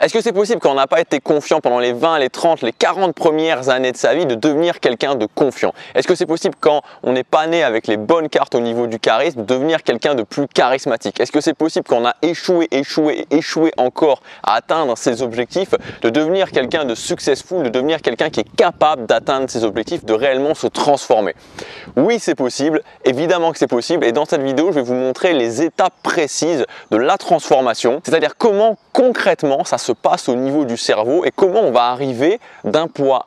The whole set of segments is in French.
Est-ce que c'est possible quand on n'a pas été confiant pendant les 20, les 30, les 40 premières années de sa vie de devenir quelqu'un de confiant? Est-ce que c'est possible quand on n'est pas né avec les bonnes cartes au niveau du charisme de devenir quelqu'un de plus charismatique? Est-ce que c'est possible quand on a échoué encore à atteindre ses objectifs de devenir quelqu'un de successful, de devenir quelqu'un qui est capable d'atteindre ses objectifs, de réellement se transformer? Oui, c'est possible, évidemment que c'est possible, et dans cette vidéo, je vais vous montrer les étapes précises de la transformation, c'est-à-dire comment concrètement ça se passe au niveau du cerveau et comment on va arriver d'un point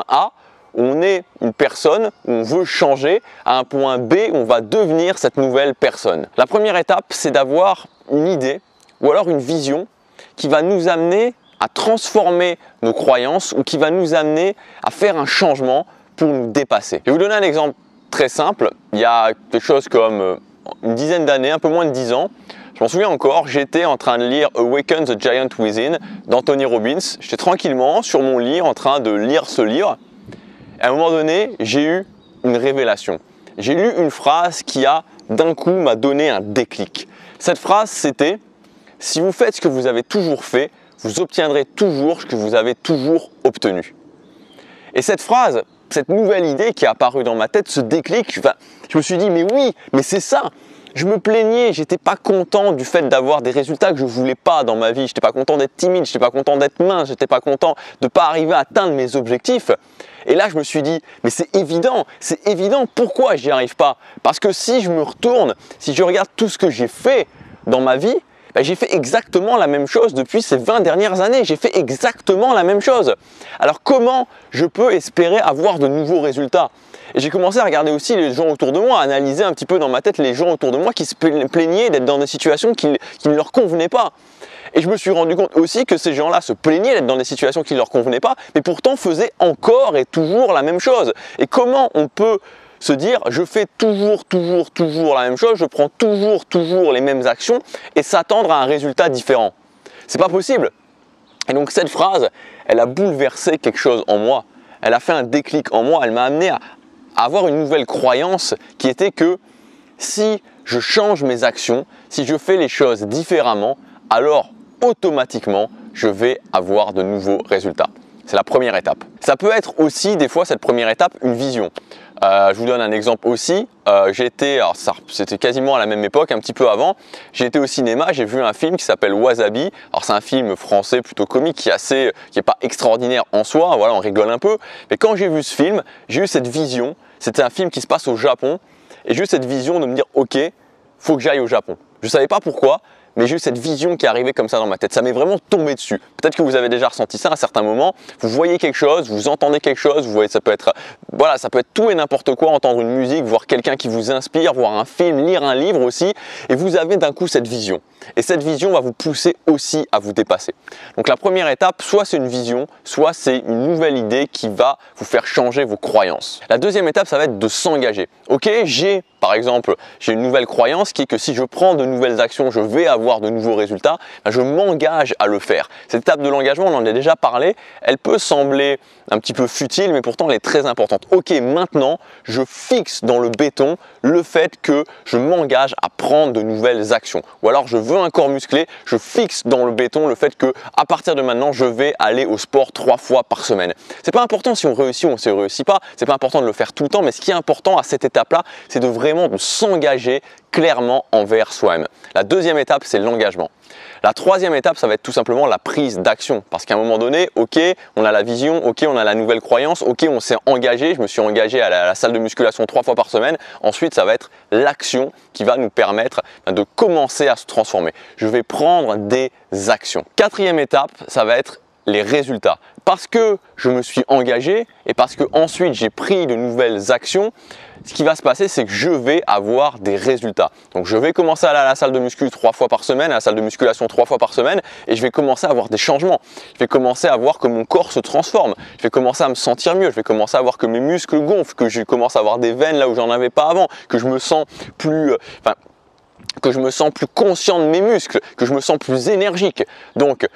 A où on est une personne, où on veut changer, à un point B où on va devenir cette nouvelle personne. La première étape, c'est d'avoir une idée ou alors une vision qui va nous amener à transformer nos croyances ou qui va nous amener à faire un changement pour nous dépasser. Je vais vous donner un exemple très simple. Il y a quelque chose comme une dizaine d'années, un peu moins de 10 ans, je m'en souviens encore, j'étais en train de lire Awaken the Giant Within d'Anthony Robbins. J'étais tranquillement sur mon lit en train de lire ce livre. Et à un moment donné, j'ai eu une révélation. J'ai lu une phrase qui d'un coup m'a donné un déclic. Cette phrase, c'était « Si vous faites ce que vous avez toujours fait, vous obtiendrez toujours ce que vous avez toujours obtenu. » Et cette phrase, cette nouvelle idée qui est apparue dans ma tête, ce déclic, je me suis dit « Mais oui, mais c'est ça !» Je me plaignais, j'étais pas content du fait d'avoir des résultats que je voulais pas dans ma vie. J'étais pas content d'être timide, j'étais pas content d'être mince, j'étais pas content de pas arriver à atteindre mes objectifs. Et là, je me suis dit, mais c'est évident, pourquoi j'y arrive pas? Parce que si je me retourne, si je regarde tout ce que j'ai fait dans ma vie, j'ai fait exactement la même chose depuis ces 20 dernières années. J'ai fait exactement la même chose. Alors comment je peux espérer avoir de nouveaux résultats? Et j'ai commencé à regarder aussi les gens autour de moi, à analyser un petit peu dans ma tête les gens autour de moi qui se plaignaient d'être dans des situations qui ne leur convenaient pas. Et je me suis rendu compte aussi que ces gens-là se plaignaient d'être dans des situations qui ne leur convenaient pas, mais pourtant faisaient encore et toujours la même chose. Et comment on peut se dire je fais toujours la même chose, je prends toujours les mêmes actions et s'attendre à un résultat différent? C'est pas possible. Et donc cette phrase, elle a bouleversé quelque chose en moi. Elle a fait un déclic en moi, elle m'a amené à avoir une nouvelle croyance qui était que si je change mes actions, si je fais les choses différemment, alors automatiquement je vais avoir de nouveaux résultats. C'est la première étape. Ça peut être aussi des fois cette première étape une vision. Je vous donne un exemple aussi. C'était quasiment à la même époque, un petit peu avant. J'ai été au cinéma, j'ai vu un film qui s'appelle Wasabi. Alors c'est un film français plutôt comique qui est pas extraordinaire en soi. Voilà, on rigole un peu. Mais quand j'ai vu ce film, j'ai eu cette vision. C'était un film qui se passe au Japon et j'ai eu cette vision de me dire ok, faut que j'aille au Japon. Je savais pas pourquoi. Mais j'ai eu cette vision qui est arrivée comme ça dans ma tête. Ça m'est vraiment tombé dessus. Peut-être que vous avez déjà ressenti ça à un certain moment. Vous voyez quelque chose, vous entendez quelque chose, vous voyez, ça peut être tout et n'importe quoi, entendre une musique, voir quelqu'un qui vous inspire, voir un film, lire un livre aussi. Et vous avez d'un coup cette vision. Et cette vision va vous pousser aussi à vous dépasser. Donc la première étape, soit c'est une vision, soit c'est une nouvelle idée qui va vous faire changer vos croyances. La deuxième étape, ça va être de s'engager. Ok, par exemple, j'ai une nouvelle croyance qui est que si je prends de nouvelles actions, je vais avoir de nouveaux résultats, je m'engage à le faire. Cette étape de l'engagement, on en a déjà parlé, elle peut sembler un petit peu futile, mais pourtant elle est très importante. Ok, maintenant, je fixe dans le béton le fait que je m'engage à prendre de nouvelles actions. Ou alors, je veux un corps musclé, je fixe dans le béton le fait que à partir de maintenant, je vais aller au sport 3 fois par semaine. C'est pas important si on réussit ou on ne réussit pas, c'est pas important de le faire tout le temps, mais ce qui est important à cette étape-là, c'est de vraiment s'engager clairement envers soi-même. La deuxième étape, c'est l'engagement. La troisième étape, ça va être tout simplement la prise d'action. Parce qu'à un moment donné, ok, on a la vision, ok, on a la nouvelle croyance, ok, on s'est engagé, je me suis engagé à la salle de musculation 3 fois par semaine. Ensuite, ça va être l'action qui va nous permettre de commencer à se transformer. Je vais prendre des actions. Quatrième étape, ça va être les résultats. Parce que je me suis engagé et parce que ensuite j'ai pris de nouvelles actions, ce qui va se passer, c'est que je vais avoir des résultats. Donc je vais commencer à aller à la salle de muscu 3 fois par semaine, à la salle de musculation 3 fois par semaine, et je vais commencer à avoir des changements. Je vais commencer à voir que mon corps se transforme. Je vais commencer à me sentir mieux. Je vais commencer à voir que mes muscles gonflent, que je commence à avoir des veines là où j'en avais pas avant, que je me sens plus conscient de mes muscles, que je me sens plus énergique. Donc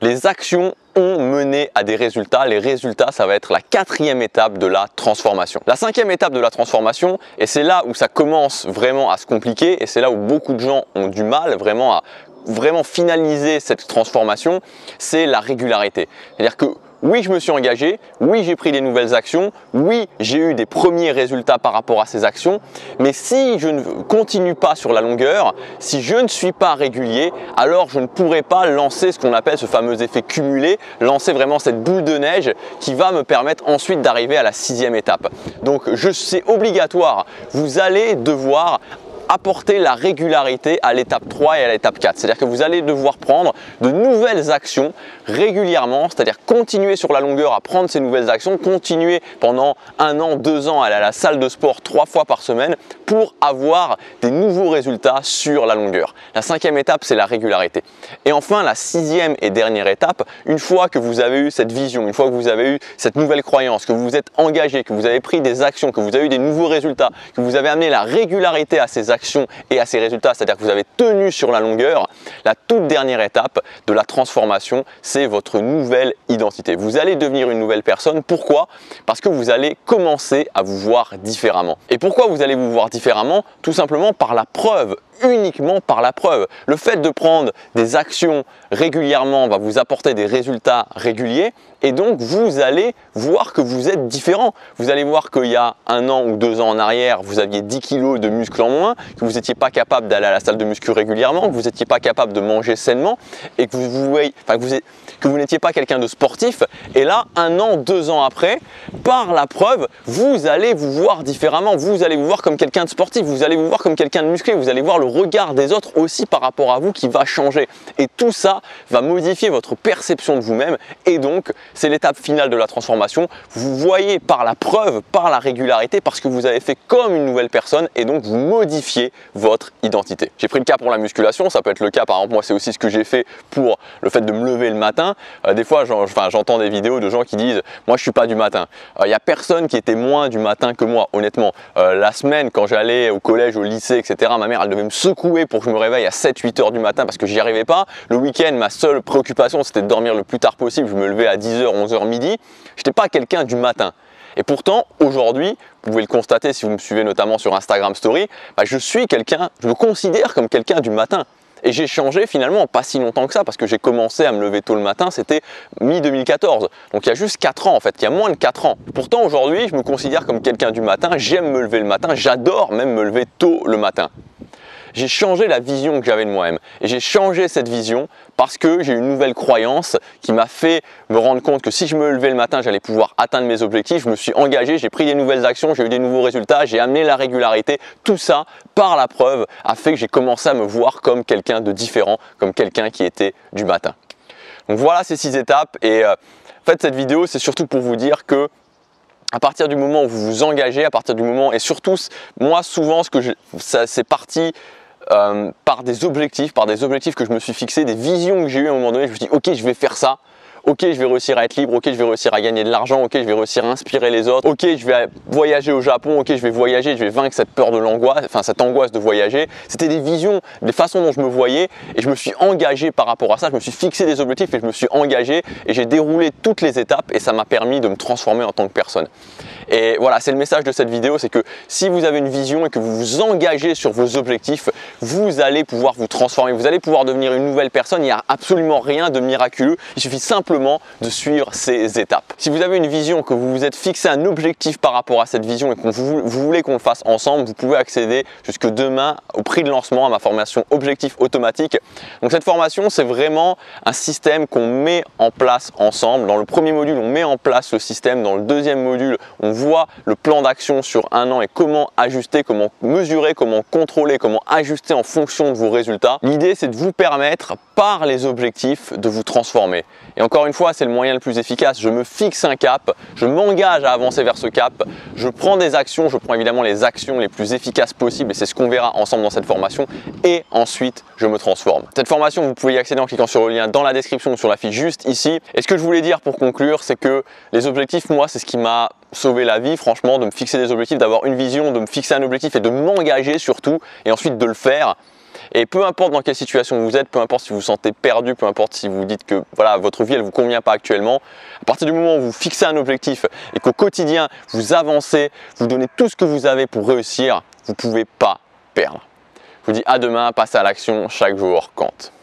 les actions ont mené à des résultats. Les résultats, ça va être la quatrième étape de la transformation. La cinquième étape de la transformation, et c'est là où ça commence vraiment à se compliquer, et c'est là où beaucoup de gens ont du mal vraiment à vraiment finaliser cette transformation, c'est la régularité. C'est-à-dire que oui, je me suis engagé, oui, j'ai pris des nouvelles actions, oui, j'ai eu des premiers résultats par rapport à ces actions, mais si je ne continue pas sur la longueur, si je ne suis pas régulier, alors je ne pourrai pas lancer ce qu'on appelle ce fameux effet cumulé, lancer vraiment cette boule de neige qui va me permettre ensuite d'arriver à la 6e étape. Donc c'est obligatoire, vous allez devoir apporter la régularité à l'étape 3 et à l'étape 4. C'est-à-dire que vous allez devoir prendre de nouvelles actions régulièrement, c'est-à-dire continuer sur la longueur à prendre ces nouvelles actions, continuer pendant 1 an, 2 ans à aller à la salle de sport 3 fois par semaine pour avoir des nouveaux résultats sur la longueur. La 5e étape, c'est la régularité. Et enfin, la 6e et dernière étape, une fois que vous avez eu cette vision, une fois que vous avez eu cette nouvelle croyance, que vous vous êtes engagé, que vous avez pris des actions, que vous avez eu des nouveaux résultats, que vous avez amené la régularité à ces actions et à ces résultats, c'est-à-dire que vous avez tenu sur la longueur, la toute dernière étape de la transformation, c'est votre nouvelle identité. Vous allez devenir une nouvelle personne. Pourquoi? Parce que vous allez commencer à vous voir différemment. Et pourquoi vous allez vous voir différemment? Tout simplement par la preuve. Uniquement par la preuve. Le fait de prendre des actions régulièrement va vous apporter des résultats réguliers et donc vous allez voir que vous êtes différent. Vous allez voir qu'il y a 1 an ou 2 ans en arrière, vous aviez 10 kg de muscles en moins, que vous n'étiez pas capable d'aller à la salle de muscu régulièrement, que vous n'étiez pas capable de manger sainement et que vous n'étiez pas quelqu'un de sportif. Et là, 1 an, 2 ans après, par la preuve, vous allez vous voir différemment. Vous allez vous voir comme quelqu'un de sportif, vous allez vous voir comme quelqu'un de musclé, vous allez voir le regard des autres aussi par rapport à vous qui va changer. Et tout ça va modifier votre perception de vous-même et donc c'est l'étape finale de la transformation. Vous voyez par la preuve, par la régularité, parce que vous avez fait comme une nouvelle personne et donc vous modifiez votre identité. J'ai pris le cas pour la musculation, ça peut être le cas par exemple, moi c'est aussi ce que j'ai fait pour le fait de me lever le matin. Des fois j'entends des vidéos de gens qui disent moi je suis pas du matin. Il n'y a personne qui était moins du matin que moi honnêtement. La semaine quand j'allais au collège, au lycée etc, ma mère elle devait me secouer pour que je me réveille à 7-8 heures du matin parce que j'y arrivais pas. Le week-end, ma seule préoccupation, c'était de dormir le plus tard possible. Je me levais à 10h, 11h midi. Je n'étais pas quelqu'un du matin. Et pourtant, aujourd'hui, vous pouvez le constater si vous me suivez notamment sur Instagram Story, je me considère comme quelqu'un du matin. Et j'ai changé finalement pas si longtemps que ça parce que j'ai commencé à me lever tôt le matin, c'était mi-2014. Donc il y a juste 4 ans en fait, il y a moins de 4 ans. Pourtant aujourd'hui, je me considère comme quelqu'un du matin, j'aime me lever le matin, j'adore même me lever tôt le matin. J'ai changé la vision que j'avais de moi-même et j'ai changé cette vision parce que j'ai une nouvelle croyance qui m'a fait me rendre compte que si je me levais le matin, j'allais pouvoir atteindre mes objectifs. Je me suis engagé, j'ai pris des nouvelles actions, j'ai eu des nouveaux résultats, j'ai amené la régularité. Tout ça, par la preuve, a fait que j'ai commencé à me voir comme quelqu'un de différent, comme quelqu'un qui était du matin. Donc voilà ces 6 étapes et en fait cette vidéo c'est surtout pour vous dire que à partir du moment où vous vous engagez, à partir du moment et surtout moi souvent c'est parti par des objectifs que je me suis fixé, des visions que j'ai eues à un moment donné. Je me suis dit ok je vais faire ça, ok je vais réussir à être libre, ok je vais réussir à gagner de l'argent, ok je vais réussir à inspirer les autres, ok je vais voyager au Japon, ok je vais voyager, je vais vaincre cette peur de l'angoisse, enfin cette angoisse de voyager. C'était des visions, des façons dont je me voyais et je me suis engagé par rapport à ça, je me suis fixé des objectifs et je me suis engagé et j'ai déroulé toutes les étapes et ça m'a permis de me transformer en tant que personne. Et voilà, c'est le message de cette vidéo, c'est que si vous avez une vision et que vous vous engagez sur vos objectifs, vous allez pouvoir vous transformer, vous allez pouvoir devenir une nouvelle personne. Il n'y a absolument rien de miraculeux, il suffit simplement de suivre ces étapes. Si vous avez une vision, que vous vous êtes fixé un objectif par rapport à cette vision et que vous voulez qu'on le fasse ensemble, vous pouvez accéder jusque demain au prix de lancement à ma formation Objectif Automatique. Donc cette formation, c'est vraiment un système qu'on met en place ensemble. Dans le premier module, on met en place le système. Dans le deuxième module, on voit le plan d'action sur 1 an et comment ajuster, comment mesurer, comment contrôler, comment ajuster en fonction de vos résultats. L'idée, c'est de vous permettre, par les objectifs, de vous transformer. Et encore une fois, c'est le moyen le plus efficace. Je me fixe un cap, je m'engage à avancer vers ce cap, je prends des actions, je prends évidemment les actions les plus efficaces possibles et c'est ce qu'on verra ensemble dans cette formation et ensuite, je me transforme. Cette formation, vous pouvez y accéder en cliquant sur le lien dans la description ou sur la fiche juste ici. Et ce que je voulais dire pour conclure, c'est que les objectifs, moi, c'est ce qui m'a sauvé la vie, franchement, de me fixer des objectifs, d'avoir une vision, de me fixer un objectif et de m'engager surtout et ensuite de le faire. Et peu importe dans quelle situation vous êtes, peu importe si vous vous sentez perdu, peu importe si vous dites que voilà, votre vie elle vous convient pas actuellement, à partir du moment où vous fixez un objectif et qu'au quotidien vous avancez, vous donnez tout ce que vous avez pour réussir, vous ne pouvez pas perdre. Je vous dis à demain, passez à l'action, chaque jour compte.